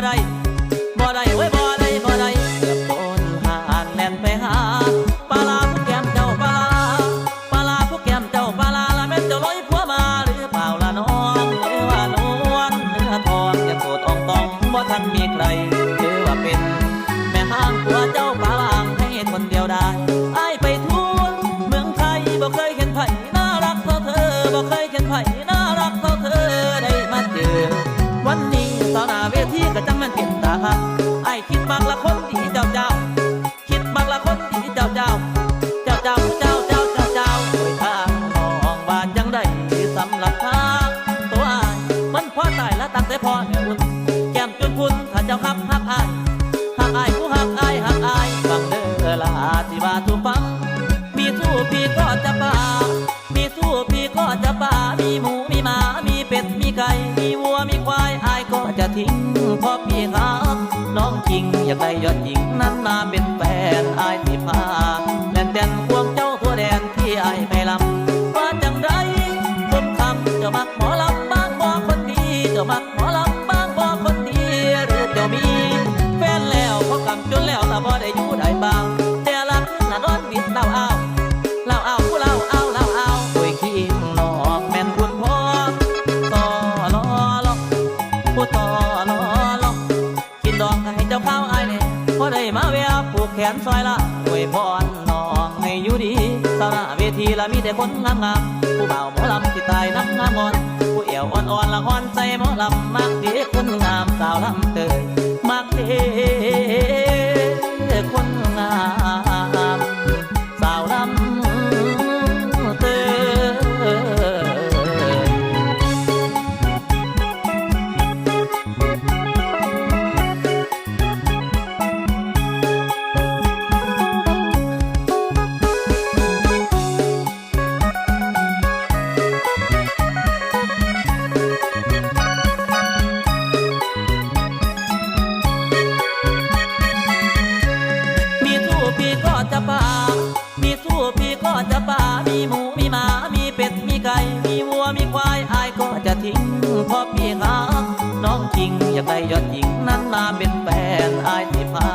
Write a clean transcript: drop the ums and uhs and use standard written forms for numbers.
ได้บ่ได้เว้ยบ่ได้บ่ได้เกือบโดนหานแล่นไปหาปลาผู้แก้มเจ้าปลาผู้แก้มเจ้าปลาละแม่นเจ้าลอยผัวมาหรือเปล่าละน้องหรือว่านวลเนื้อทองจะโสดอ่องตองบ่ทันมีใครหรือว่าเป็นแม่ห้างผัวเจ้าปลาให้คนเดียวได้อ้ายไปทั่วเมืองไทยบ่เคยเห็นไผน่ารักเท่าเธอบ่เคยเห็นไผน่ารักเท่าเธอได้มาเจอวันนี้ต่อหน้าเวทีก็จังมันเป็นตาหักไอ้คิดบักละคนดีเจ้าคิดบักละคนดีเจ้าโดยทางน้องว่าจังได้สำหรับทางตัวอ้ายมันพอตายแล้วตั้งแต่พ่อเนี่ยอุ่นแก้มจนพุ่นถ้าเจ้าหักอ้ายผู้หักอ้ายฟังเด้อละที่ว่าทุกฟังมีสู้พี่ก็จะป่ามีสู้พี่ก็จะป่ามีหมูมีหมามีเป็ดมีไก่มีวัวมีควายอ้ายก็จะทิ้งเพราะพี่ครับน้องจริงอยากได้ยอดหญิงนั้นมาเป็นแฟนอ้ายที่พาแดนควงเจ้าทั่วแดนที่อ้ายไม่ลำว่าจังไรคนคำเจ้ามักหมอลำบางบ่คนดีเจ้ามักหมอลำบางบ่คนดีหรือเจ้ามีแฟนแล้วพอกำจนแล้วถ้าบ่ได้อยู่ได้บ้างแต่ละน่ะนอนวิดเล่าเอาผู้เล่าโดยขี้นอกแม่นคุณพ่อต่อรอผู้ต่อรอกินดองให้เจ้าข้าวอ้ายเนี่ยพอได้มาแวะผูกแขนซอยละอวยพรน้องให้อยู่ดีสาวหน้าเวทีละมีแต่คนงามผู้บ่าวหมอลำที่ตายน้ำงามงอนผู้เอวอ่อนละอ่อนใจหมอลำมักดีคนงามสาวลำเตยมักดีคนงามสาวลำเตยมีหมูมีหมามีเป็ดมีไก่มีวัวมีควายอ้ายก็จะทิ้งเพราะพี่ครับน้องจริงอยากได้ยอดหญิงนั้นมาเป็นแฟนอ้ายที่พา